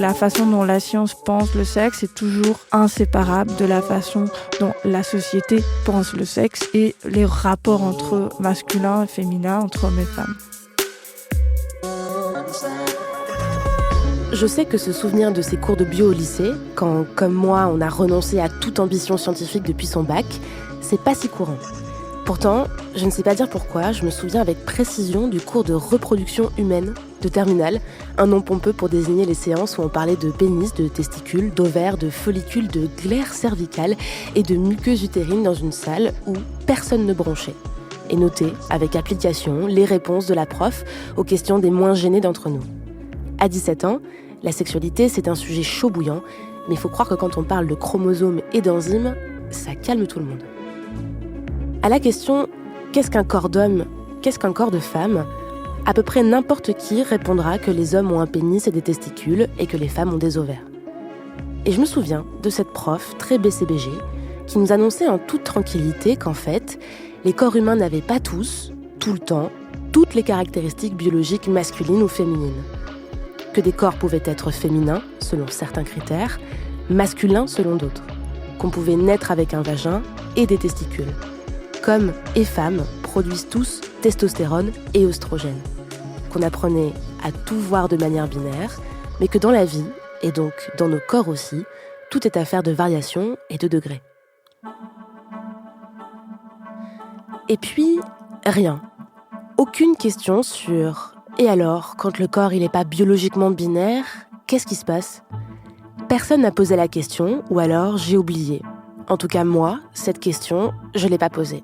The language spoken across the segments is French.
La façon dont la science pense le sexe est toujours inséparable de la façon dont la société pense le sexe et les rapports entre masculin et féminin, entre hommes et femmes. Je sais que se souvenir de ses cours de bio au lycée, quand, comme moi, on a renoncé à toute ambition scientifique depuis son bac, c'est pas si courant. Pourtant, je ne sais pas dire pourquoi, je me souviens avec précision du cours de reproduction humaine de terminale, un nom pompeux pour désigner les séances où on parlait de pénis, de testicules, d'ovaires, de follicules, de glaires cervicales et de muqueuses utérines dans une salle où personne ne bronchait. Et notait, avec application, les réponses de la prof aux questions des moins gênés d'entre nous. À 17 ans, la sexualité, c'est un sujet chaud bouillant, mais il faut croire que quand on parle de chromosomes et d'enzymes, ça calme tout le monde. À la question « Qu'est-ce qu'un corps d'homme ? Qu'est-ce qu'un corps de femme ?», à peu près n'importe qui répondra que les hommes ont un pénis et des testicules et que les femmes ont des ovaires. Et je me souviens de cette prof très BCBG qui nous annonçait en toute tranquillité qu'en fait, les corps humains n'avaient pas tous, tout le temps, toutes les caractéristiques biologiques masculines ou féminines. Que des corps pouvaient être féminins, selon certains critères, masculins selon d'autres. Qu'on pouvait naître avec un vagin et des testicules. Qu'hommes et femmes produisent tous testostérone et oestrogène. Qu'on apprenait à tout voir de manière binaire, mais que dans la vie, et donc dans nos corps aussi, tout est affaire de variation et de degrés. Et puis, rien. Aucune question sur « Et alors, quand le corps il n'est pas biologiquement binaire, qu'est-ce qui se passe ?» Personne n'a posé la question, ou alors j'ai oublié. En tout cas moi, cette question, je ne l'ai pas posée.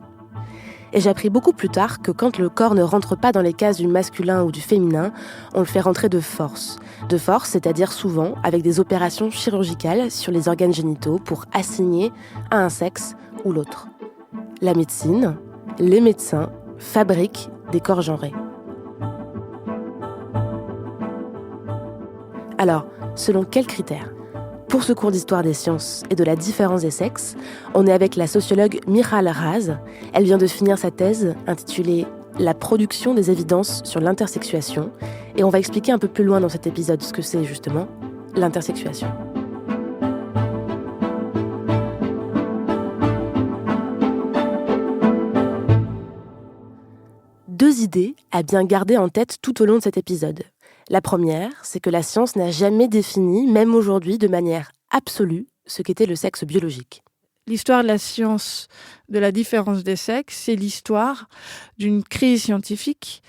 Et j'ai appris beaucoup plus tard que quand le corps ne rentre pas dans les cases du masculin ou du féminin, on le fait rentrer de force. De force, c'est-à-dire souvent avec des opérations chirurgicales sur les organes génitaux pour assigner à un sexe ou l'autre. La médecine, les médecins fabriquent des corps genrés. Alors, selon quels critères ? Pour ce cours d'histoire des sciences et de la différence des sexes, on est avec la sociologue Michal Raz. Elle vient de finir sa thèse intitulée « La production des évidences sur l'intersexuation » et on va expliquer un peu plus loin dans cet épisode ce que c'est justement l'intersexuation. Deux idées à bien garder en tête tout au long de cet épisode. La première, c'est que la science n'a jamais défini, même aujourd'hui, de manière absolue, ce qu'était le sexe biologique. L'histoire de la science de la différence des sexes, c'est l'histoire d'une crise scientifique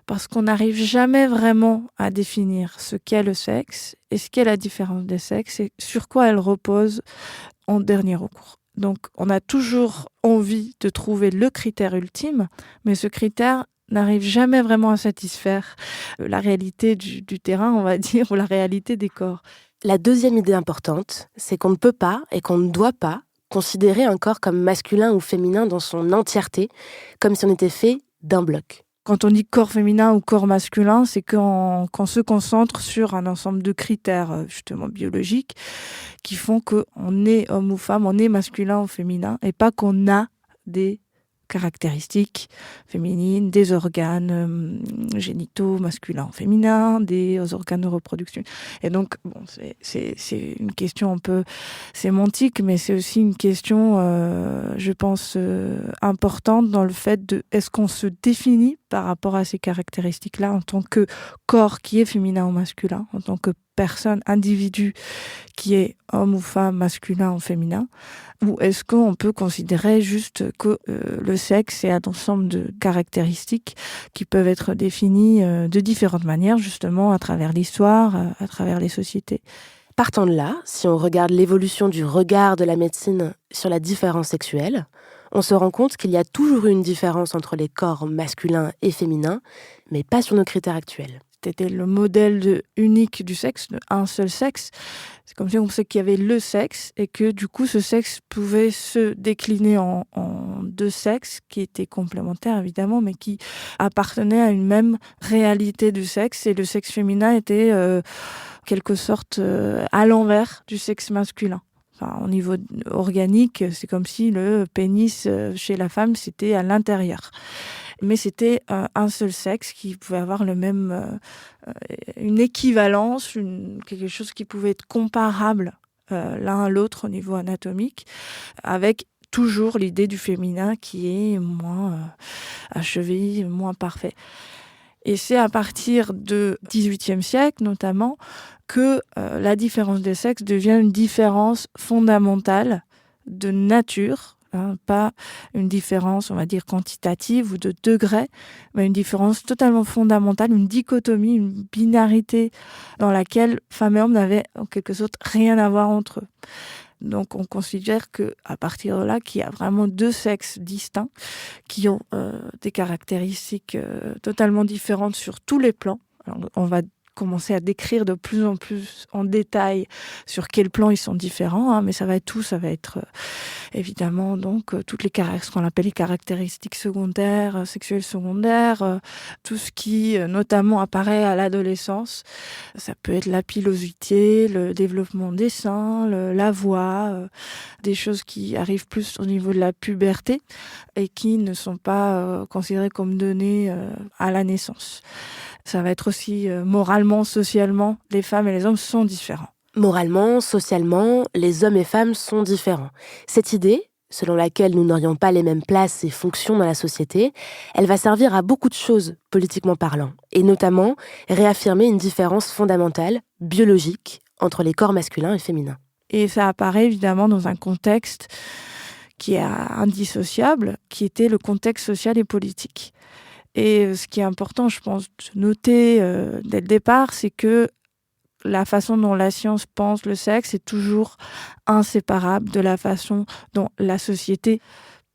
parce qu'on n'arrive jamais vraiment à définir ce qu'est le sexe et ce qu'est la différence des sexes et sur quoi elle repose en dernier recours. Donc, on a toujours envie de trouver le critère ultime, mais ce critère n'arrive jamais vraiment à satisfaire la réalité du terrain, on va dire, ou la réalité des corps. La deuxième idée importante, c'est qu'on ne peut pas et qu'on ne doit pas considérer un corps comme masculin ou féminin dans son entièreté, comme si on était fait d'un bloc. Quand on dit corps féminin ou corps masculin, c'est qu'on se concentre sur un ensemble de critères justement biologiques qui font qu'on est homme ou femme, on est masculin ou féminin, et pas qu'on a des caractéristiques féminines, des organes génitaux masculins ou féminins, des organes de reproduction. Et donc, bon, c'est une question un peu sémantique, mais c'est aussi une question, je pense, importante dans le fait de est-ce qu'on se définit par rapport à ces caractéristiques-là en tant que corps qui est féminin ou masculin, en tant que personne, individu qui est homme ou femme, masculin ou féminin, ou est-ce qu'on peut considérer juste que le sexe est un ensemble de caractéristiques qui peuvent être définies de différentes manières, justement à travers l'histoire, à travers les sociétés. Partant de là, si on regarde l'évolution du regard de la médecine sur la différence sexuelle, on se rend compte qu'il y a toujours eu une différence entre les corps masculins et féminins, mais pas sur nos critères actuels. C'était le modèle unique du sexe, un seul sexe. C'est comme si on sait qu'il y avait le sexe et que du coup ce sexe pouvait se décliner en deux sexes qui étaient complémentaires évidemment, mais qui appartenaient à une même réalité du sexe. Et le sexe féminin était en quelque sorte à l'envers du sexe masculin. Enfin, au niveau organique, c'est comme si le pénis chez la femme, c'était à l'intérieur. mais c'était un seul sexe qui pouvait avoir le même, une équivalence, quelque chose qui pouvait être comparable l'un à l'autre au niveau anatomique, avec toujours l'idée du féminin qui est moins achevé, moins parfait. Et c'est à partir du XVIIIe siècle, notamment, que la différence des sexes devient une différence fondamentale de nature, pas une différence, on va dire, quantitative ou de degré, mais une différence totalement fondamentale, une dichotomie, une binarité dans laquelle femmes et hommes n'avaient en quelque sorte rien à voir entre eux. Donc on considère qu'à partir de là, qu'il y a vraiment deux sexes distincts qui ont des caractéristiques totalement différentes sur tous les plans. Alors, on va commencer à décrire de plus en plus en détail sur quel plan ils sont différents, mais ça va être évidemment donc toutes ce qu'on appelle les caractéristiques secondaires, sexuelles secondaires, tout ce qui notamment apparaît à l'adolescence. Ça peut être la pilosité, le développement des seins, la voix, des choses qui arrivent plus au niveau de la puberté et qui ne sont pas considérées comme données à la naissance. Ça va être aussi moralement, socialement, les femmes et les hommes sont différents. Moralement, socialement, les hommes et femmes sont différents. Cette idée, selon laquelle nous n'aurions pas les mêmes places et fonctions dans la société, elle va servir à beaucoup de choses, politiquement parlant, et notamment réaffirmer une différence fondamentale, biologique, entre les corps masculins et féminins. Et ça apparaît évidemment dans un contexte qui est indissociable, qui était le contexte social et politique. Et ce qui est important, je pense, de noter dès le départ, c'est que la façon dont la science pense le sexe est toujours inséparable de la façon dont la société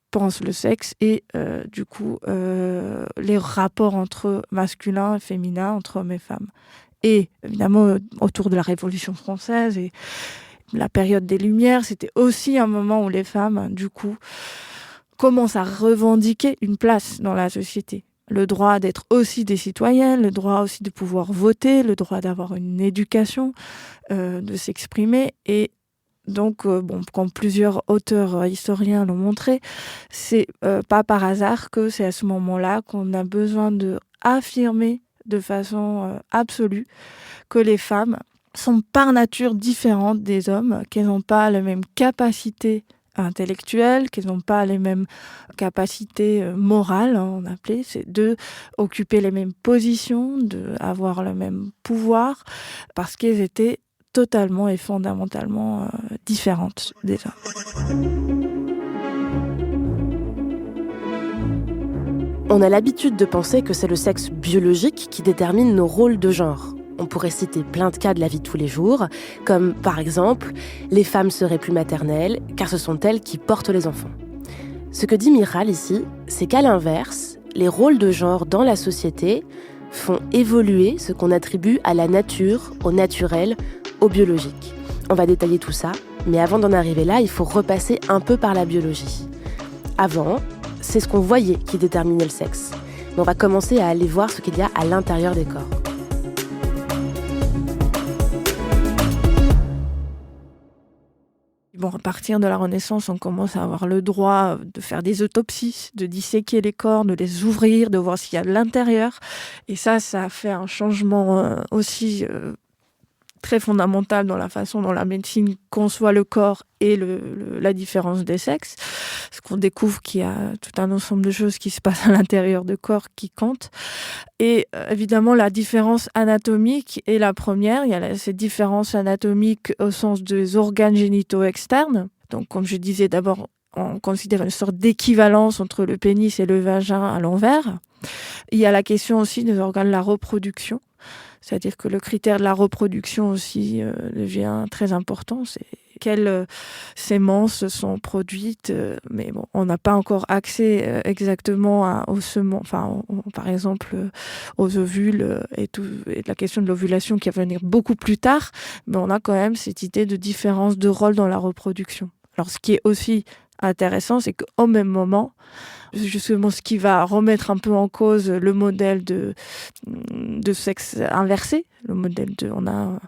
pense le sexe et du coup les rapports entre masculin et féminin, entre hommes et femmes. Et évidemment, autour de la Révolution française et la période des Lumières, c'était aussi un moment où les femmes, du coup, commencent à revendiquer une place dans la société. Le droit d'être aussi des citoyennes, le droit aussi de pouvoir voter, le droit d'avoir une éducation, de s'exprimer. Et donc, comme plusieurs auteurs historiens l'ont montré, c'est pas par hasard que c'est à ce moment-là qu'on a besoin de affirmer de façon absolue que les femmes sont par nature différentes des hommes, qu'elles n'ont pas la même capacité intellectuelles, qu'elles n'ont pas les mêmes capacités morales, on appelait, c'est de occuper les mêmes positions, d'avoir le même pouvoir, parce qu'elles étaient totalement et fondamentalement différentes des hommes. On a l'habitude de penser que c'est le sexe biologique qui détermine nos rôles de genre. On pourrait citer plein de cas de la vie de tous les jours, comme par exemple, les femmes seraient plus maternelles, car ce sont elles qui portent les enfants. Ce que dit Miral ici, c'est qu'à l'inverse, les rôles de genre dans la société font évoluer ce qu'on attribue à la nature, au naturel, au biologique. On va détailler tout ça, mais avant d'en arriver là, il faut repasser un peu par la biologie. Avant, c'est ce qu'on voyait qui déterminait le sexe. Mais on va commencer à aller voir ce qu'il y a à l'intérieur des corps. Bon, à partir de la Renaissance, on commence à avoir le droit de faire des autopsies, de disséquer les corps, de les ouvrir, de voir s'il y a de l'intérieur. Et ça a fait un changement aussi très fondamental dans la façon dont la médecine conçoit le corps et la différence des sexes. Parce qu'on découvre qu'il y a tout un ensemble de choses qui se passent à l'intérieur du corps qui comptent. Et évidemment, la différence anatomique est la première. Il y a cette différence anatomique au sens des organes génitaux externes. Donc, comme je disais, d'abord, on considère une sorte d'équivalence entre le pénis et le vagin à l'envers. Il y a la question aussi des organes de la reproduction. C'est-à-dire que le critère de la reproduction aussi devient très important. C'est quelles sémences sont produites. Mais bon, on n'a pas encore accès exactement aux semences, par exemple aux ovules et la question de l'ovulation qui va venir beaucoup plus tard. Mais on a quand même cette idée de différence de rôle dans la reproduction. Alors, ce qui est aussi intéressant, c'est qu'au même moment, justement, ce qui va remettre un peu en cause le modèle de sexe inversé, le modèle on a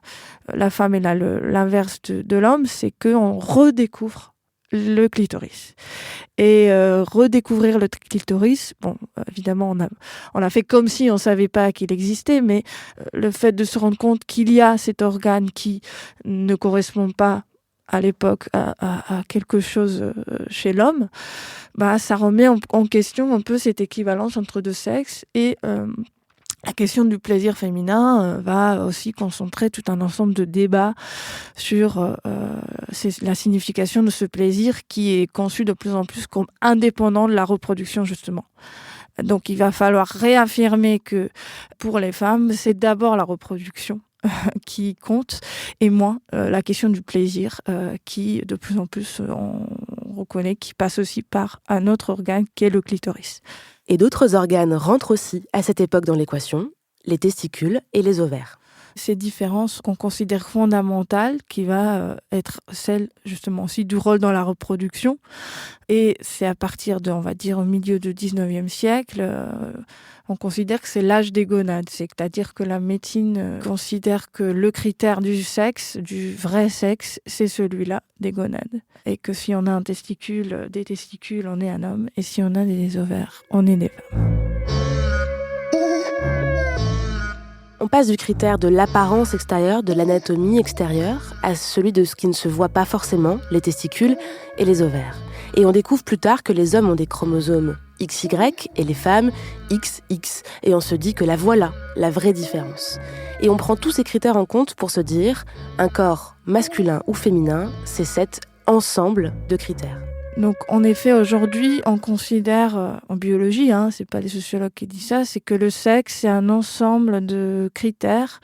la femme et l'inverse de l'homme, c'est qu'on redécouvre le clitoris. Et redécouvrir le clitoris, bon, évidemment, on a fait comme si on savait pas qu'il existait, mais le fait de se rendre compte qu'il y a cet organe qui ne correspond pas à l'époque à quelque chose chez l'homme, ça remet en question un peu cette équivalence entre deux sexes et la question du plaisir féminin va aussi concentrer tout un ensemble de débats sur la signification de ce plaisir qui est conçu de plus en plus comme indépendant de la reproduction, justement. Donc il va falloir réaffirmer que pour les femmes, c'est d'abord la reproduction qui compte et moins la question du plaisir qui, de plus en plus, on reconnaît qui passe aussi par un autre organe qui est le clitoris. Et d'autres organes rentrent aussi à cette époque dans l'équation, les testicules et les ovaires. Ces différences qu'on considère fondamentales, qui va être celle justement aussi du rôle dans la reproduction. Et c'est à partir de, on va dire, au milieu du 19e siècle, on considère que c'est l'âge des gonades. C'est-à-dire que la médecine considère que le critère du sexe, du vrai sexe, c'est celui-là, des gonades. Et que si on a un testicule, des testicules, on est un homme. Et si on a des ovaires, on est des femmes. On passe du critère de l'apparence extérieure, de l'anatomie extérieure, à celui de ce qui ne se voit pas forcément, les testicules et les ovaires. Et on découvre plus tard que les hommes ont des chromosomes XY et les femmes XX. Et on se dit que la voilà, la vraie différence. Et on prend tous ces critères en compte pour se dire, un corps masculin ou féminin, c'est cet ensemble de critères. Donc, en effet, aujourd'hui, on considère, en biologie, c'est pas les sociologues qui disent ça, c'est que le sexe, c'est un ensemble de critères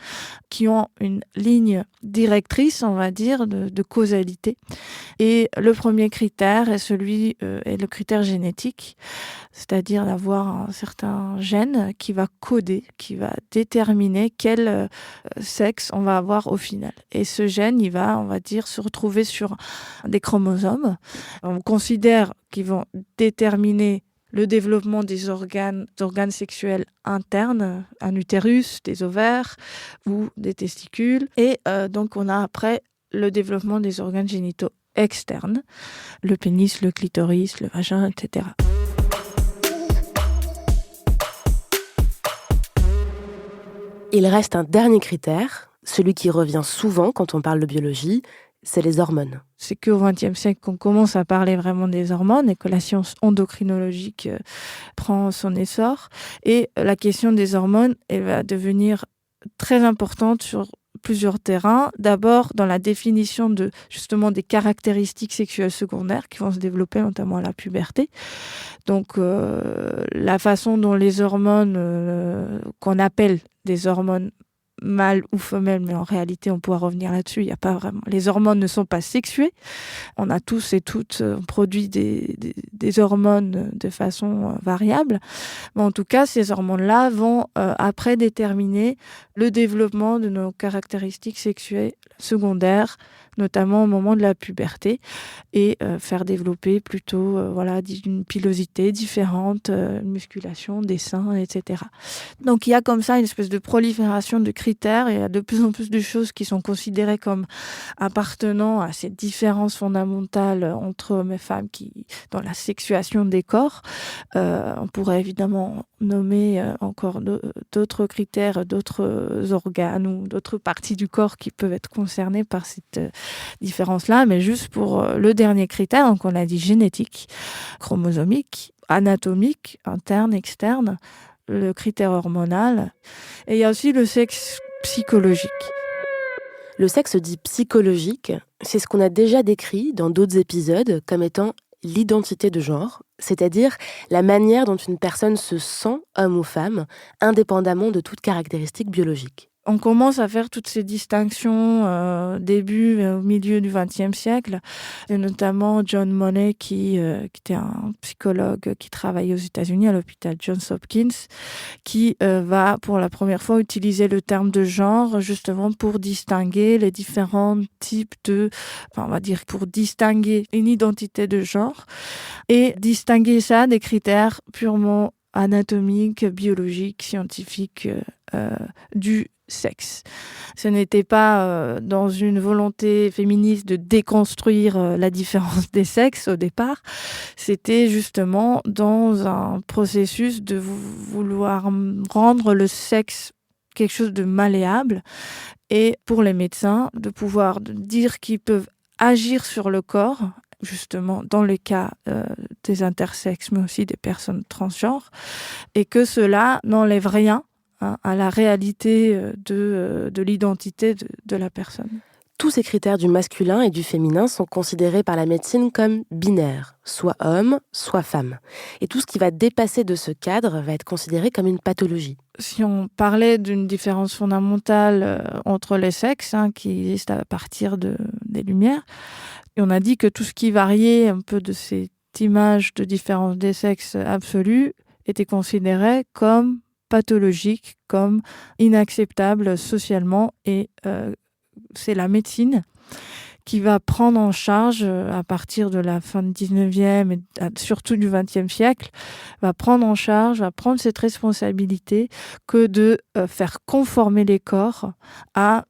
qui ont une ligne directrice, on va dire, de causalité. Et le premier critère est est le critère génétique, c'est-à-dire d'avoir un certain gène qui va coder, qui va déterminer quel sexe on va avoir au final. Et ce gène, il va, on va dire, se retrouver sur des chromosomes. On considère qu'ils vont déterminer le développement des organes sexuels internes, un utérus, des ovaires ou des testicules. Et donc, on a après le développement des organes génitaux externes, le pénis, le clitoris, le vagin, etc. Il reste un dernier critère, celui qui revient souvent quand on parle de biologie, c'est les hormones. C'est qu'au XXe siècle qu'on commence à parler vraiment des hormones et que la science endocrinologique prend son essor. Et la question des hormones, elle va devenir très importante sur plusieurs terrains. D'abord, dans la définition justement des caractéristiques sexuelles secondaires qui vont se développer notamment à la puberté. Donc, la façon dont les hormones qu'on appelle des hormones mâle ou femelle, mais en réalité, on pourra revenir là-dessus, il y a pas vraiment. Les hormones ne sont pas sexuées. On a tous et toutes produit des hormones de façon variable. Mais en tout cas, ces hormones-là vont après déterminer le développement de nos caractéristiques sexuelles secondaires, notamment au moment de la puberté, et faire développer plutôt une pilosité différente, une musculation des seins, etc. Donc il y a comme ça une espèce de prolifération de critères, et il y a de plus en plus de choses qui sont considérées comme appartenant à ces différences fondamentales entre hommes et femmes dans la sexuation des corps. On pourrait évidemment nommer encore d'autres critères, d'autres organes ou d'autres parties du corps qui peuvent être concernées par cette différence-là, mais juste pour le dernier critère, donc on a dit génétique, chromosomique, anatomique, interne, externe, le critère hormonal, et il y a aussi le sexe psychologique. Le sexe dit psychologique, c'est ce qu'on a déjà décrit dans d'autres épisodes comme étant l'identité de genre, c'est-à-dire la manière dont une personne se sent, homme ou femme, indépendamment de toute caractéristique biologique. On commence à faire toutes ces distinctions début et au milieu du XXe siècle. Et notamment John Money, qui était un psychologue qui travaillait aux États-Unis à l'hôpital Johns Hopkins, qui va pour la première fois utiliser le terme de genre justement pour distinguer les différents types pour distinguer une identité de genre et distinguer ça des critères purement anatomiques, biologiques, scientifiques du sexe. Ce n'était pas dans une volonté féministe de déconstruire la différence des sexes au départ, c'était justement dans un processus de vouloir rendre le sexe quelque chose de malléable, et pour les médecins, de pouvoir dire qu'ils peuvent agir sur le corps, justement dans les cas des intersexes, mais aussi des personnes transgenres, et que cela n'enlève rien à la réalité de l'identité de la personne. Tous ces critères du masculin et du féminin sont considérés par la médecine comme binaires, soit homme, soit femme. Et tout ce qui va dépasser de ce cadre va être considéré comme une pathologie. Si on parlait d'une différence fondamentale entre les sexes, qui existe à partir des Lumières, et on a dit que tout ce qui variait un peu de cette image de différence des sexes absolue était considéré comme pathologique, comme inacceptable socialement, et c'est la médecine qui va prendre en charge, à partir de la fin du 19e et surtout du 20e siècle, va prendre cette responsabilité que de faire conformer les corps à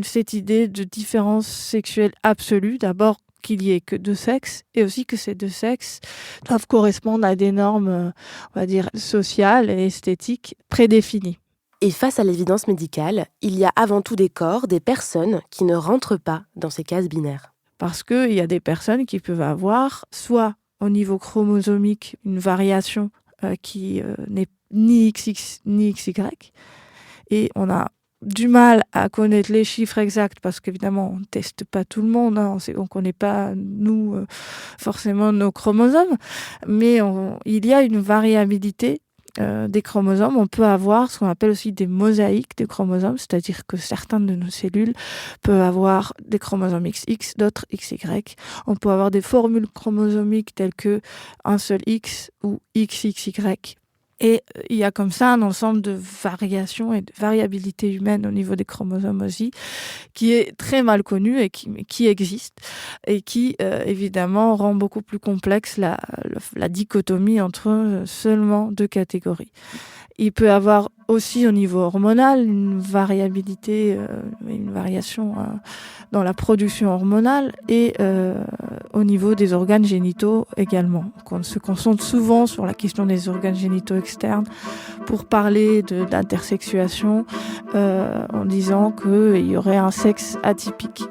cette idée de différence sexuelle absolue. D'abord, qu'il y ait que deux sexes, et aussi que ces deux sexes doivent correspondre à des normes, on va dire, sociales et esthétiques prédéfinies. Et face à l'évidence médicale, il y a avant tout des corps, des personnes qui ne rentrent pas dans ces cases binaires. Parce qu'il y a des personnes qui peuvent avoir, soit au niveau chromosomique, une variation qui n'est ni XX ni XY, et on a du mal à connaître les chiffres exacts parce qu'évidemment, on ne teste pas tout le monde, on ne connaît pas, nous, forcément nos chromosomes, mais il y a une variabilité des chromosomes. On peut avoir ce qu'on appelle aussi des mosaïques de chromosomes, c'est-à-dire que certaines de nos cellules peuvent avoir des chromosomes XX, d'autres XY. On peut avoir des formules chromosomiques telles que un seul X ou XXY. Et il y a comme ça un ensemble de variations et de variabilité humaine au niveau des chromosomes aussi, qui est très mal connu et qui existe, et qui évidemment rend beaucoup plus complexe la dichotomie entre seulement deux catégories. Il peut y avoir aussi au niveau hormonal une variabilité, une variation dans la production hormonale, et au niveau des organes génitaux également. On se concentre souvent sur la question des organes génitaux externes pour parler d'intersexuation, en disant qu'il y aurait un sexe atypique.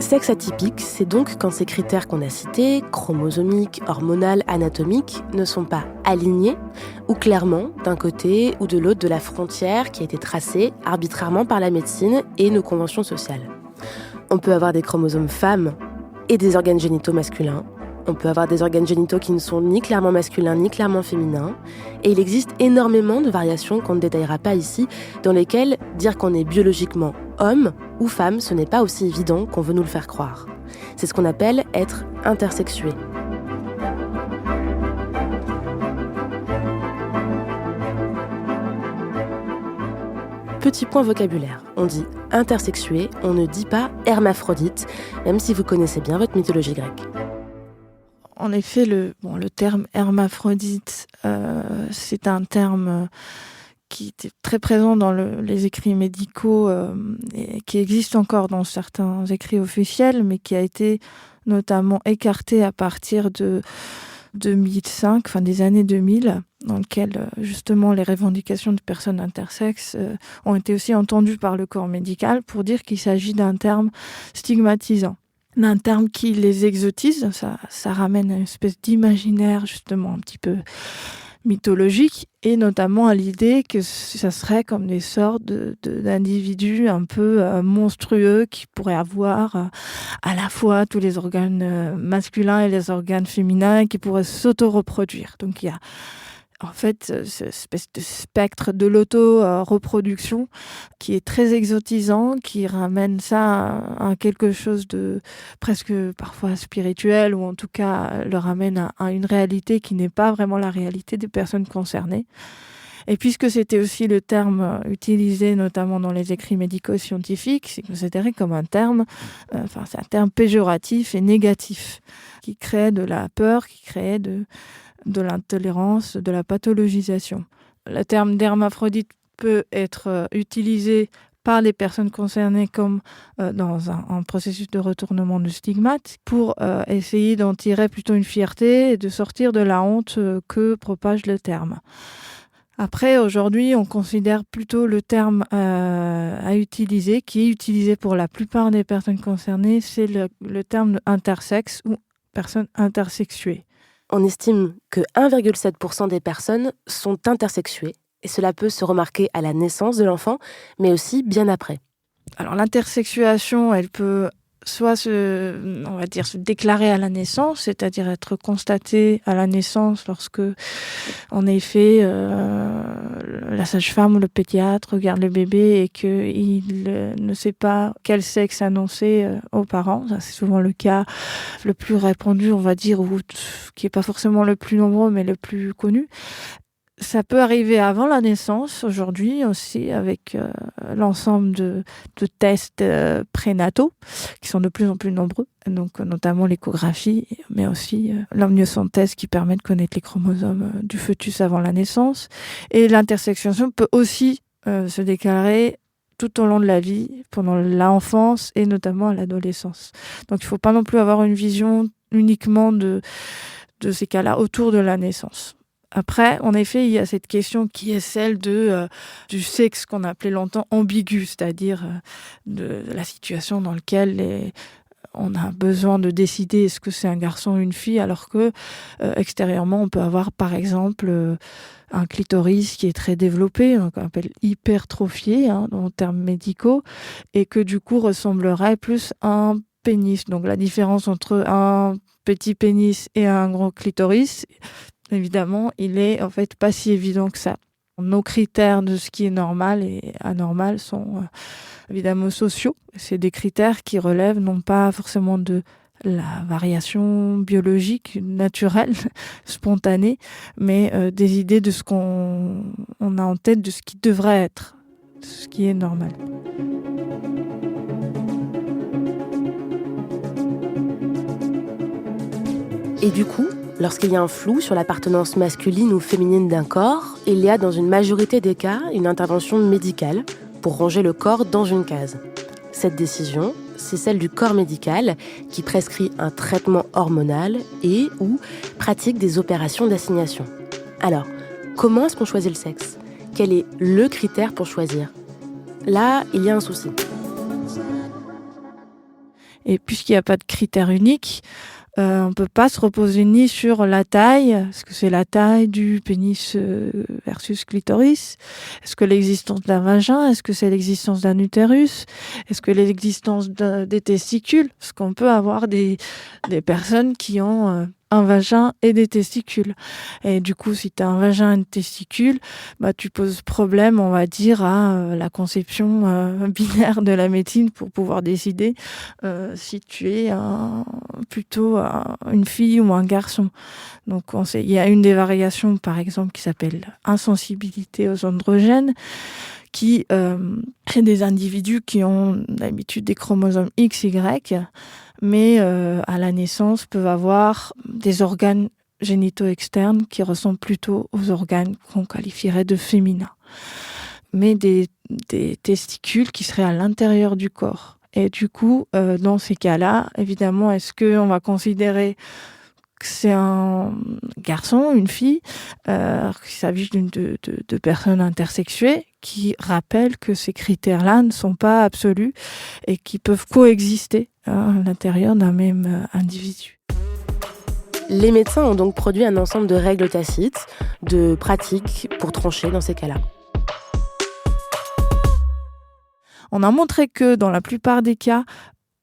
Sexe atypique, c'est donc quand ces critères qu'on a cités, chromosomiques, hormonales, anatomiques, ne sont pas alignés ou clairement d'un côté ou de l'autre de la frontière qui a été tracée arbitrairement par la médecine et nos conventions sociales. On peut avoir des chromosomes femmes et des organes génitaux masculins. On peut avoir des organes génitaux qui ne sont ni clairement masculins ni clairement féminins. Et il existe énormément de variations qu'on ne détaillera pas ici, dans lesquelles dire qu'on est biologiquement homme ou femme, ce n'est pas aussi évident qu'on veut nous le faire croire. C'est ce qu'on appelle être intersexué. Petit point vocabulaire, on dit intersexué, on ne dit pas hermaphrodite, même si vous connaissez bien votre mythologie grecque. En effet, le terme hermaphrodite, c'est un terme qui était très présent dans les écrits médicaux, et qui existe encore dans certains écrits officiels, mais qui a été notamment écarté à partir de 2005, enfin des années 2000, dans lequel justement les revendications de personnes intersexes ont été aussi entendues par le corps médical pour dire qu'il s'agit d'un terme stigmatisant, d'un terme qui les exotise. Ça ramène à une espèce d'imaginaire justement un petit peu mythologique, et notamment à l'idée que ça serait comme des sortes d'individus un peu monstrueux qui pourraient avoir à la fois tous les organes masculins et les organes féminins, qui pourraient s'auto-reproduire. Donc il y a en fait cette espèce de spectre de l'auto-reproduction qui est très exotisant, qui ramène ça à quelque chose de presque parfois spirituel, ou en tout cas le ramène à une réalité qui n'est pas vraiment la réalité des personnes concernées. Et puisque c'était aussi le terme utilisé notamment dans les écrits médico-scientifiques, c'est considéré comme un terme, c'est un terme péjoratif et négatif, qui crée de la peur, qui crée de l'intolérance, de la pathologisation. Le terme d'hermaphrodite peut être utilisé par les personnes concernées comme dans un processus de retournement de stigmate pour essayer d'en tirer plutôt une fierté et de sortir de la honte que propage le terme. Après, aujourd'hui, on considère plutôt le terme à utiliser, qui est utilisé pour la plupart des personnes concernées, c'est le terme de intersexe ou personne intersexuée. On estime que 1,7% des personnes sont intersexuées, et cela peut se remarquer à la naissance de l'enfant, mais aussi bien après. Alors intersexuation, elle peut soit se déclarer à la naissance, c'est-à-dire être constatée à la naissance lorsque, en effet, la sage-femme ou le pédiatre regarde le bébé et qu'il ne sait pas quel sexe annoncer aux parents. Ça, c'est souvent le cas le plus répandu, on va dire, ou qui n'est pas forcément le plus nombreux, mais le plus connu. Ça peut arriver avant la naissance, aujourd'hui aussi, avec l'ensemble de tests prénataux, qui sont de plus en plus nombreux, donc notamment l'échographie, mais aussi l'amniosynthèse qui permet de connaître les chromosomes du fœtus avant la naissance. Et l'intersexuation peut aussi se déclarer tout au long de la vie, pendant l'enfance et notamment à l'adolescence. Donc il ne faut pas non plus avoir une vision uniquement de ces cas-là autour de la naissance. Après, en effet, il y a cette question qui est celle du sexe qu'on appelait longtemps ambigu, c'est-à-dire de la situation dans laquelle on a besoin de décider est-ce que c'est un garçon ou une fille, alors que extérieurement, on peut avoir par exemple un clitoris qui est très développé, qu'on appelle hypertrophié en termes médicaux, et que du coup ressemblerait plus à un pénis. Donc la différence entre un petit pénis et un gros clitoris, évidemment, il est en fait pas si évident que ça. Nos critères de ce qui est normal et anormal sont évidemment sociaux. C'est des critères qui relèvent non pas forcément de la variation biologique, naturelle, spontanée, mais des idées de ce qu'on a en tête, de ce qui devrait être, de ce qui est normal. Et du coup, lorsqu'il y a un flou sur l'appartenance masculine ou féminine d'un corps, il y a dans une majorité des cas une intervention médicale pour ranger le corps dans une case. Cette décision, c'est celle du corps médical qui prescrit un traitement hormonal et ou pratique des opérations d'assignation. Alors, comment est-ce qu'on choisit le sexe ? Quel est le critère pour choisir ? Là, il y a un souci. Et puisqu'il n'y a pas de critère unique, on ne peut pas se reposer ni sur la taille, est-ce que c'est la taille du pénis versus clitoris, est-ce que l'existence d'un vagin, est-ce que c'est l'existence d'un utérus, est-ce que l'existence des testicules, parce qu'on peut avoir des personnes qui ont un vagin et des testicules. Et du coup, si tu as un vagin et des testicules, tu poses problème, on va dire, à la conception binaire de la médecine pour pouvoir décider si tu es plutôt une fille ou un garçon. Donc, il y a une des variations, par exemple, qui s'appelle insensibilité aux androgènes, qui est des individus qui ont d'habitude des chromosomes XY, mais à la naissance peuvent avoir des organes génitaux externes qui ressemblent plutôt aux organes qu'on qualifierait de féminins, mais des testicules qui seraient à l'intérieur du corps. Et du coup, dans ces cas-là, évidemment, est-ce qu'on va considérer que c'est un garçon, une fille, qu'il s'agit de personnes intersexuées, qui rappellent que ces critères-là ne sont pas absolus et qui peuvent coexister à l'intérieur d'un même individu. Les médecins ont donc produit un ensemble de règles tacites, de pratiques pour trancher dans ces cas-là. On a montré que dans la plupart des cas,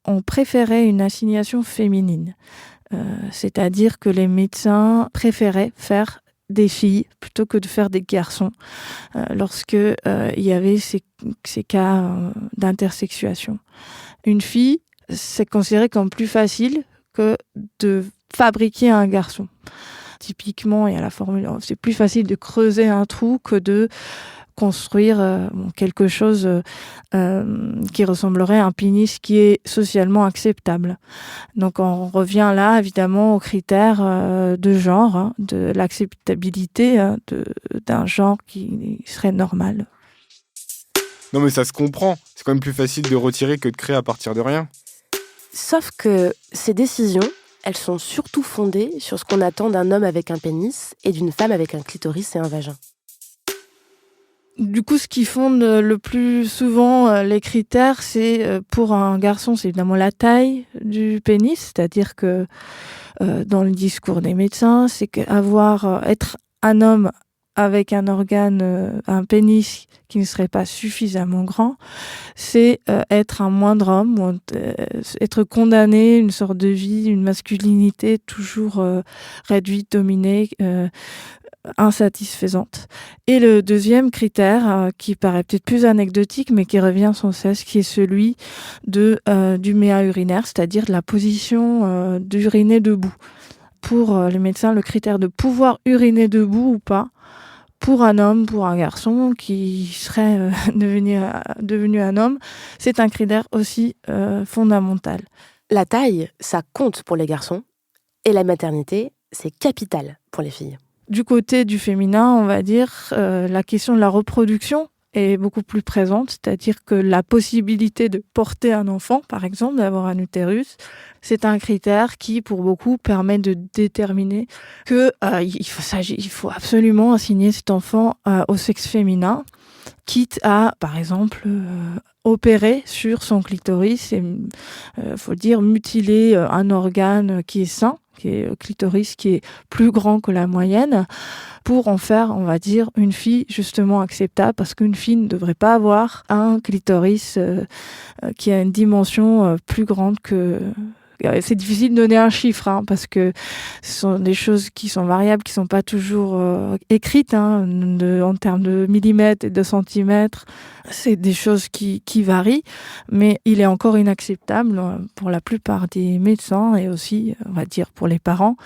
on préférait une assignation féminine. C'est-à-dire que les médecins préféraient faire des filles plutôt que de faire des garçons lorsque il y avait ces cas d'intersexuation. Une fille, c'est considéré comme plus facile que de fabriquer un garçon. Typiquement, il y a la formule, c'est plus facile de creuser un trou que de construire quelque chose qui ressemblerait à un pénis qui est socialement acceptable. Donc on revient là évidemment aux critères de genre, de l'acceptabilité d'un genre qui serait normal. Non mais ça se comprend, c'est quand même plus facile de retirer que de créer à partir de rien. Sauf que ces décisions, elles sont surtout fondées sur ce qu'on attend d'un homme avec un pénis et d'une femme avec un clitoris et un vagin. Du coup, ce qui fonde le plus souvent les critères, c'est pour un garçon, c'est évidemment la taille du pénis, c'est-à-dire que dans le discours des médecins, c'est être un homme avec un organe, un pénis qui ne serait pas suffisamment grand, c'est être un moindre homme, ou être condamné, une sorte de vie, une masculinité toujours réduite, dominée, insatisfaisante. Et le deuxième critère, qui paraît peut-être plus anecdotique, mais qui revient sans cesse, qui est celui du méa urinaire, c'est-à-dire de la position d'uriner debout. Pour les médecins, le critère de pouvoir uriner debout ou pas, pour un homme, pour un garçon qui serait devenu un homme, c'est un critère aussi fondamental. La taille, ça compte pour les garçons, et la maternité, c'est capital pour les filles. Du côté du féminin, on va dire, la question de la reproduction est beaucoup plus présente, c'est-à-dire que la possibilité de porter un enfant, par exemple, d'avoir un utérus, c'est un critère qui, pour beaucoup, permet de déterminer que il faut absolument assigner cet enfant au sexe féminin, quitte à, par exemple, opérer sur son clitoris et, faut le dire, mutiler un organe qui est sain, qui est le clitoris, qui est plus grand que la moyenne, pour en faire, on va dire, une fille justement acceptable, parce qu'une fille ne devrait pas avoir un clitoris qui a une dimension plus grande que... C'est difficile de donner un chiffre, parce que ce sont des choses qui sont variables, qui sont pas toujours écrites, en termes de millimètres et de centimètres. C'est des choses qui varient, mais il est encore inacceptable pour la plupart des médecins et aussi, on va dire, pour les parents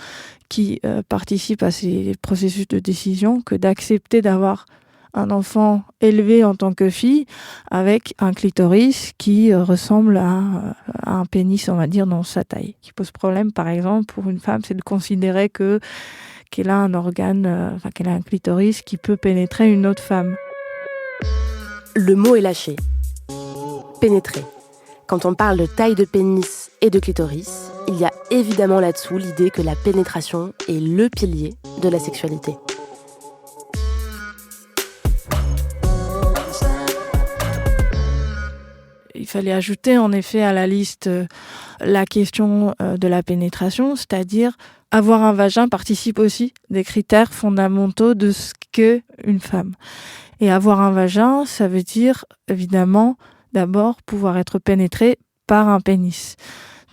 qui participent à ces processus de décision, que d'accepter d'avoir un enfant élevé en tant que fille avec un clitoris qui ressemble à un pénis, on va dire, dans sa taille. Qui pose problème, par exemple, pour une femme, c'est de considérer qu'elle a un organe, qu'elle a un clitoris qui peut pénétrer une autre femme. Le mot est lâché. Pénétrer. Quand on parle de taille de pénis et de clitoris, il y a évidemment là-dessous l'idée que la pénétration est le pilier de la sexualité. Il fallait ajouter en effet à la liste la question de la pénétration, c'est-à-dire avoir un vagin participe aussi des critères fondamentaux de ce qu'est une femme. Et avoir un vagin, ça veut dire évidemment d'abord pouvoir être pénétré par un pénis.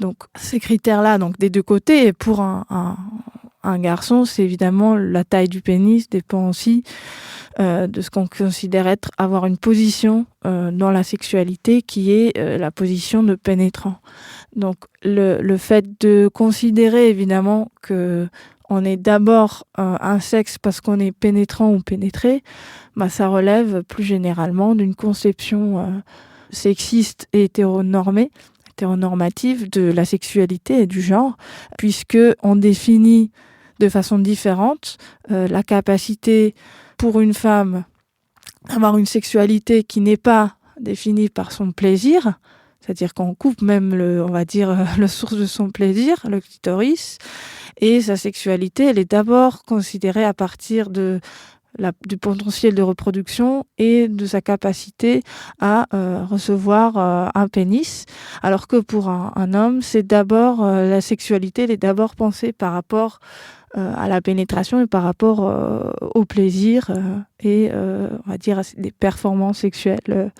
Donc ces critères-là, donc des deux côtés, et pour un garçon, c'est évidemment la taille du pénis dépend aussi de ce qu'on considère avoir une position dans la sexualité qui est la position de pénétrant. Donc le fait de considérer évidemment que on est d'abord un sexe parce qu'on est pénétrant ou pénétré, ça relève plus généralement d'une conception sexiste et hétéronormative de la sexualité et du genre, puisque on définit de façon différente la capacité pour une femme d'avoir une sexualité qui n'est pas définie par son plaisir, c'est-à-dire qu'on coupe même le source de son plaisir, le clitoris, et sa sexualité, elle est d'abord considérée à partir du potentiel de reproduction et de sa capacité à recevoir un pénis, alors que pour un homme, c'est d'abord la sexualité, elle est d'abord pensée par rapport à la pénétration et par rapport au plaisir et on va dire à des performances sexuelles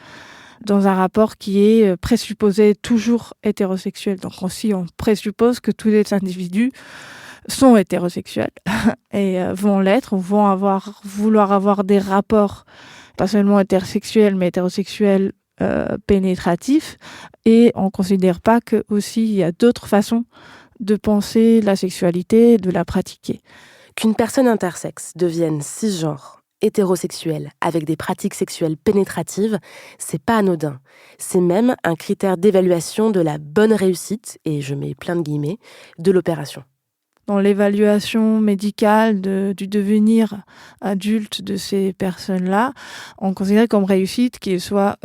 dans un rapport qui est présupposé toujours hétérosexuel. Donc aussi, on présuppose que tous les individus sont hétérosexuels et vont l'être, ou vont vouloir avoir des rapports pas seulement hétérosexuels, mais hétérosexuels pénétratifs. Et on ne considère pas que aussi il y a d'autres façons de penser la sexualité, de la pratiquer. Qu'une personne intersexe devienne cisgenre, hétérosexuelle, avec des pratiques sexuelles pénétratives, c'est pas anodin. C'est même un critère d'évaluation de la bonne réussite, et je mets plein de guillemets, de l'opération. dans l'évaluation médicale du devenir adulte de ces personnes-là, on considère comme réussite qu'ils soient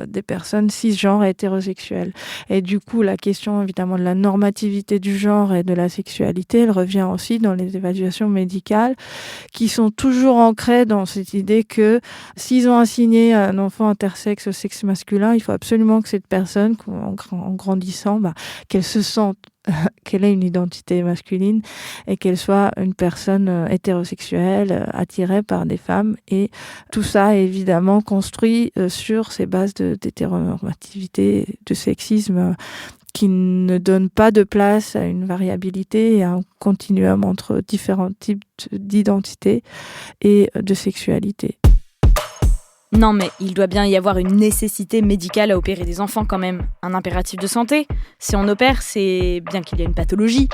des personnes cisgenres et hétérosexuelles. Et du coup, la question évidemment de la normativité du genre et de la sexualité, elle revient aussi dans les évaluations médicales qui sont toujours ancrées dans cette idée que s'ils ont assigné un enfant intersexe au sexe masculin, il faut absolument que cette personne, en grandissant, qu'elle se sente qu'elle ait une identité masculine et qu'elle soit une personne hétérosexuelle attirée par des femmes. Et tout ça est évidemment construit sur ces bases d'hétéronormativité, de sexisme qui ne donne pas de place à une variabilité et à un continuum entre différents types d'identité et de sexualité. Non, mais il doit bien y avoir une nécessité médicale à opérer des enfants quand même. Un impératif de santé. Si on opère, c'est bien qu'il y ait une pathologie.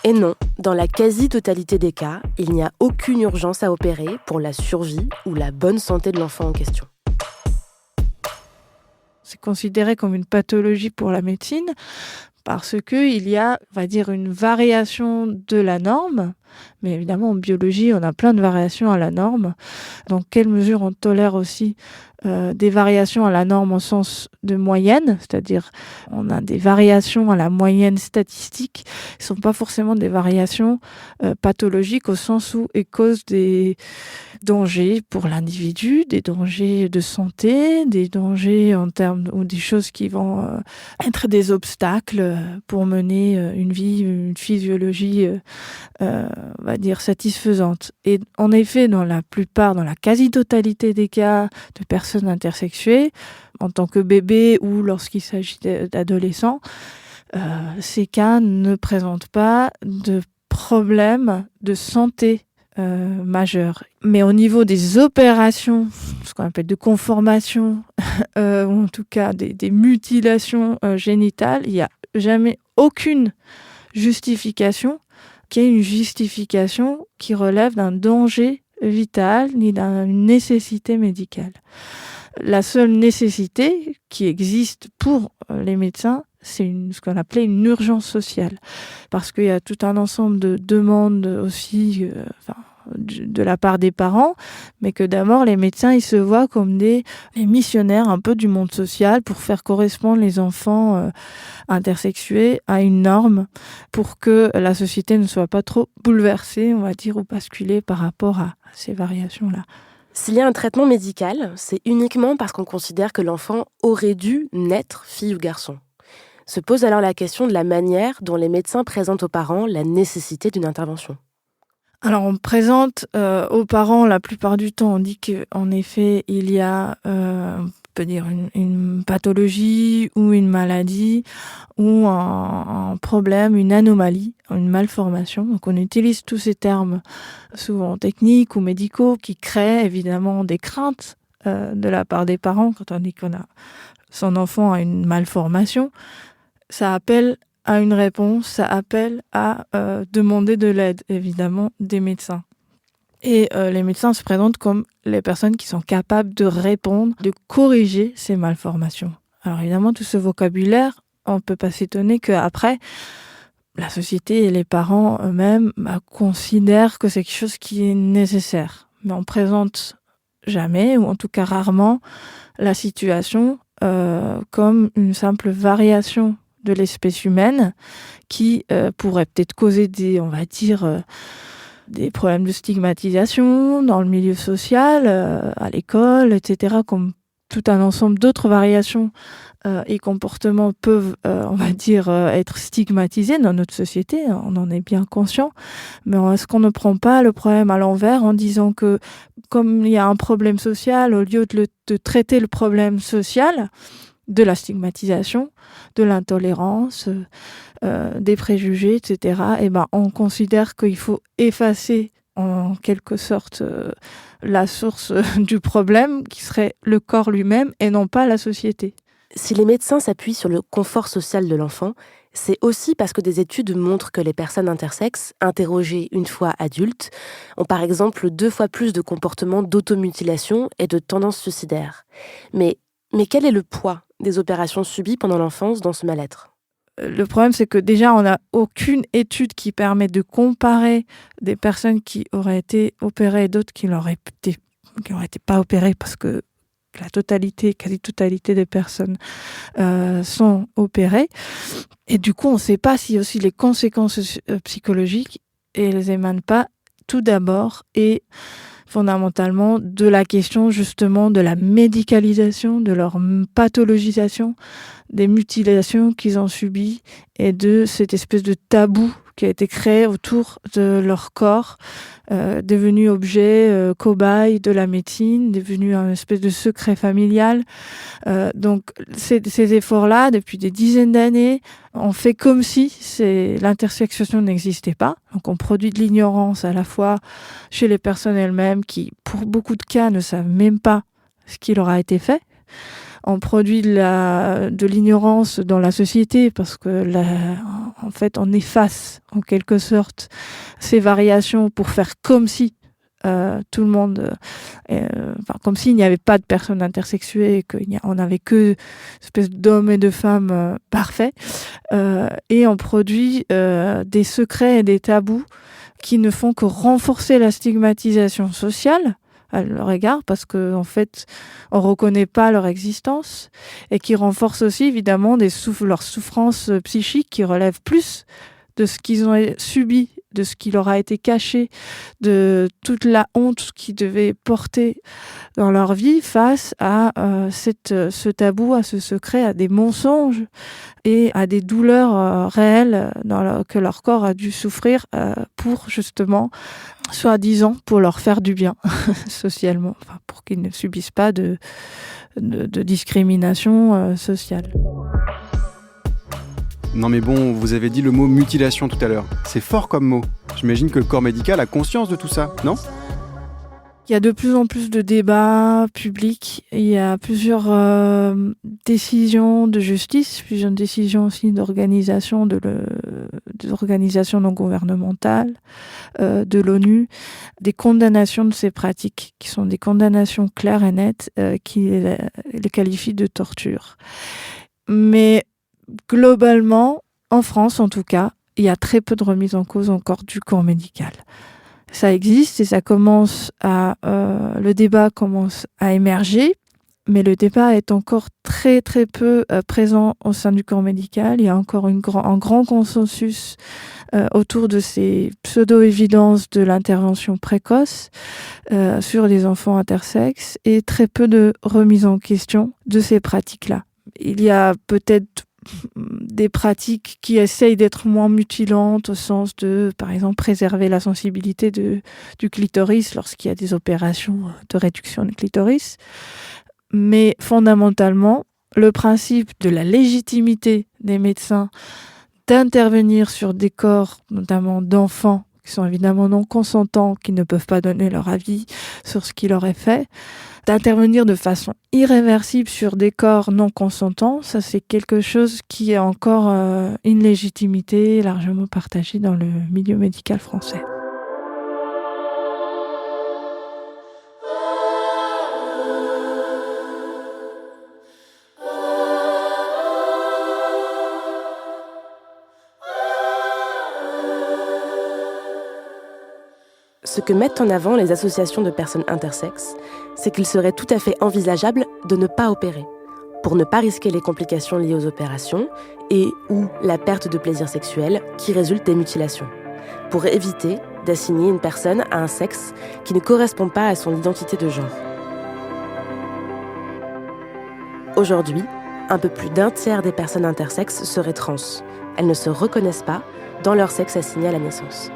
Et non, dans la quasi-totalité des cas, il n'y a aucune urgence à opérer pour la survie ou la bonne santé de l'enfant en question. C'est considéré comme une pathologie pour la médecine parce qu'il y a, on va dire, une variation de la norme. Mais évidemment, en biologie, on a plein de variations à la norme. Dans quelle mesure on tolère aussi des variations à la norme au sens de moyenne, c'est-à-dire on a des variations à la moyenne statistique, qui ne sont pas forcément des variations pathologiques au sens où elles causent des dangers pour l'individu, des dangers de santé, des dangers en termes ou des choses qui vont être des obstacles pour mener une vie, une physiologie on va dire satisfaisante. Et en effet, dans la quasi-totalité des cas de personnes intersexuées, en tant que bébé ou lorsqu'il s'agit d'adolescents, ces cas ne présentent pas de problème de santé majeur. Mais au niveau des opérations, ce qu'on appelle de conformation, ou en tout cas des mutilations génitales, il n'y a jamais aucune justification qui est une justification qui relève d'un danger vital ni d'une nécessité médicale. La seule nécessité qui existe pour les médecins, c'est ce qu'on appelait une urgence sociale. Parce qu'il y a tout un ensemble de demandes aussi de la part des parents, mais que d'abord les médecins ils se voient comme des missionnaires un peu du monde social pour faire correspondre les enfants intersexués à une norme pour que la société ne soit pas trop bouleversée, on va dire, ou basculée par rapport à ces variations-là. S'il y a un traitement médical, c'est uniquement parce qu'on considère que l'enfant aurait dû naître fille ou garçon. Se pose alors la question de la manière dont les médecins présentent aux parents la nécessité d'une intervention. Alors, on présente aux parents, la plupart du temps, on dit qu'en effet, il y a, on peut dire, une pathologie ou une maladie ou un problème, une anomalie, une malformation. Donc, on utilise tous ces termes, souvent techniques ou médicaux, qui créent évidemment des craintes de la part des parents quand on dit son enfant a une malformation. Ça appelle à une réponse, ça appelle à demander de l'aide, évidemment, des médecins. Et les médecins se présentent comme les personnes qui sont capables de répondre, de corriger ces malformations. Alors évidemment, tout ce vocabulaire, on ne peut pas s'étonner qu'après, la société et les parents eux-mêmes considèrent que c'est quelque chose qui est nécessaire. Mais on ne présente jamais, ou en tout cas rarement, la situation comme une simple variation de l'espèce humaine qui pourrait peut-être causer des problèmes de stigmatisation dans le milieu social, à l'école, etc., comme tout un ensemble d'autres variations et comportements peuvent, être stigmatisés dans notre société, on en est bien conscient, mais est-ce qu'on ne prend pas le problème à l'envers en disant que comme il y a un problème social, au lieu de traiter le problème social, de la stigmatisation, de l'intolérance, des préjugés, etc., on considère qu'il faut effacer en quelque sorte la source du problème, qui serait le corps lui-même et non pas la société. Si les médecins s'appuient sur le confort social de l'enfant, c'est aussi parce que des études montrent que les personnes intersexes, interrogées une fois adultes, ont par exemple 2 fois plus de comportements d'automutilation et de tendances suicidaires. Mais quel est le poids des opérations subies pendant l'enfance dans ce mal-être ? Le problème, c'est que déjà, on n'a aucune étude qui permet de comparer des personnes qui auraient été opérées et d'autres qui n'auraient été pas opérées, parce que la quasi-totalité des personnes sont opérées. Et du coup, on ne sait pas si aussi les conséquences psychologiques, elles émanent pas tout d'abord et fondamentalement de la question justement de la médicalisation, de leur pathologisation, des mutilations qu'ils ont subies et de cette espèce de tabou qui a été créé autour de leur corps, devenu objet, cobaye de la médecine, devenu un espèce de secret familial. Donc ces efforts-là, depuis des dizaines d'années, on fait comme si l'intersexuation n'existait pas. Donc on produit de l'ignorance à la fois chez les personnes elles-mêmes qui, pour beaucoup de cas, ne savent même pas ce qui leur a été fait. On produit de l'ignorance dans la société parce que en fait, on efface en quelque sorte ces variations pour faire comme si tout le monde, comme s'il n'y avait pas de personnes intersexuées, qu'on n'avait que une espèce d'hommes et de femmes parfaits. Et on produit des secrets et des tabous qui ne font que renforcer la stigmatisation sociale à leur égard, parce qu'en fait, on reconnaît pas leur existence, et qui renforce aussi évidemment leurs souffrances psychiques qui relèvent plus de ce qu'ils ont subi, de ce qui leur a été caché, de toute la honte qu'ils devaient porter dans leur vie face à ce tabou, à ce secret, à des mensonges et à des douleurs réelles que leur corps a dû souffrir pour justement, soi-disant, pour leur faire du bien socialement, pour qu'ils ne subissent pas de discrimination sociale. Non mais bon, vous avez dit le mot mutilation tout à l'heure. C'est fort comme mot. J'imagine que le corps médical a conscience de tout ça, non ? Il y a de plus en plus de débats publics. Il y a plusieurs décisions de justice, plusieurs décisions aussi d'organisations non gouvernementales, de l'ONU, des condamnations de ces pratiques, qui sont des condamnations claires et nettes, qui les qualifient de torture. Mais globalement, en France en tout cas, il y a très peu de remise en cause encore du corps médical. Ça existe et le débat commence à émerger, mais le débat est encore très très peu présent au sein du corps médical. Il y a encore un grand consensus autour de ces pseudo-évidences de l'intervention précoce sur les enfants intersexes et très peu de remise en question de ces pratiques-là. Il y a peut-être des pratiques qui essayent d'être moins mutilantes au sens de, par exemple, préserver la sensibilité du clitoris lorsqu'il y a des opérations de réduction du clitoris. Mais fondamentalement, le principe de la légitimité des médecins d'intervenir sur des corps, notamment d'enfants, qui sont évidemment non consentants, qui ne peuvent pas donner leur avis sur ce qui leur est fait, d'intervenir de façon irréversible sur des corps non consentants, ça c'est quelque chose qui est encore une légitimité largement partagée dans le milieu médical français. Ce que mettent en avant les associations de personnes intersexes, c'est qu'il serait tout à fait envisageable de ne pas opérer, pour ne pas risquer les complications liées aux opérations et ou la perte de plaisir sexuel qui résulte des mutilations, pour éviter d'assigner une personne à un sexe qui ne correspond pas à son identité de genre. Aujourd'hui, un peu plus d'un tiers des personnes intersexes seraient trans. Elles ne se reconnaissent pas dans leur sexe assigné à la naissance.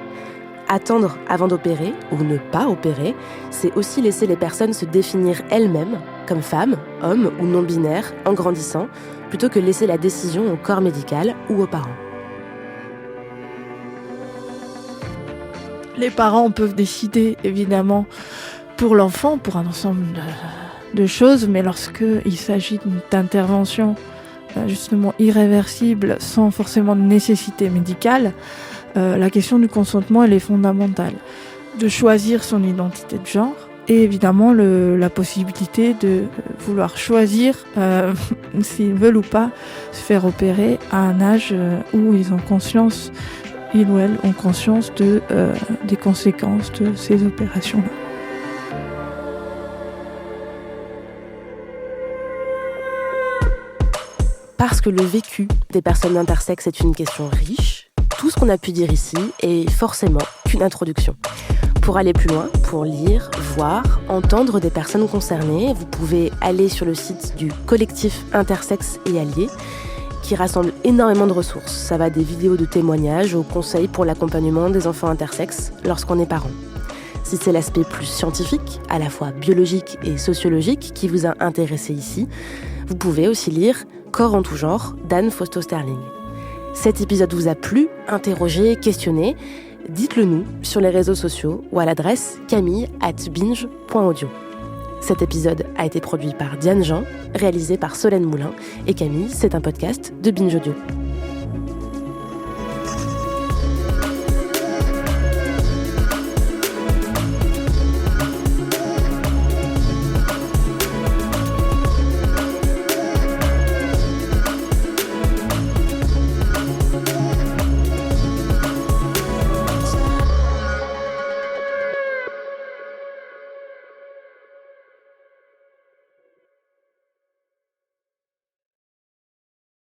Attendre avant d'opérer, ou ne pas opérer, c'est aussi laisser les personnes se définir elles-mêmes, comme femmes, hommes ou non-binaires, en grandissant, plutôt que laisser la décision au corps médical ou aux parents. Les parents peuvent décider, évidemment, pour l'enfant, pour un ensemble de choses, mais lorsqu'il s'agit d'interventions justement irréversibles, sans forcément de nécessité médicale, la question du consentement, elle est fondamentale. De choisir son identité de genre, Et évidemment, la possibilité de vouloir choisir s'ils veulent ou pas se faire opérer à un âge où ils ou elles ont conscience des conséquences de ces opérations-là. Parce que le vécu des personnes intersexes est une question riche, tout ce qu'on a pu dire ici est forcément qu'une introduction. Pour aller plus loin, pour lire, voir, entendre des personnes concernées, vous pouvez aller sur le site du collectif Intersexes et Alliés, qui rassemble énormément de ressources. Ça va des vidéos de témoignages aux conseils pour l'accompagnement des enfants intersexes lorsqu'on est parent. Si c'est l'aspect plus scientifique, à la fois biologique et sociologique, qui vous a intéressé ici, vous pouvez aussi lire Corps en tout genre d'Anne Fausto-Sterling. Cet épisode vous a plu, interrogé, questionné? Dites-le nous sur les réseaux sociaux ou à l'adresse camille@binge.audio. Cet épisode a été produit par Diane Jean, réalisé par Solène Moulin, et Camille, c'est un podcast de Binge Audio.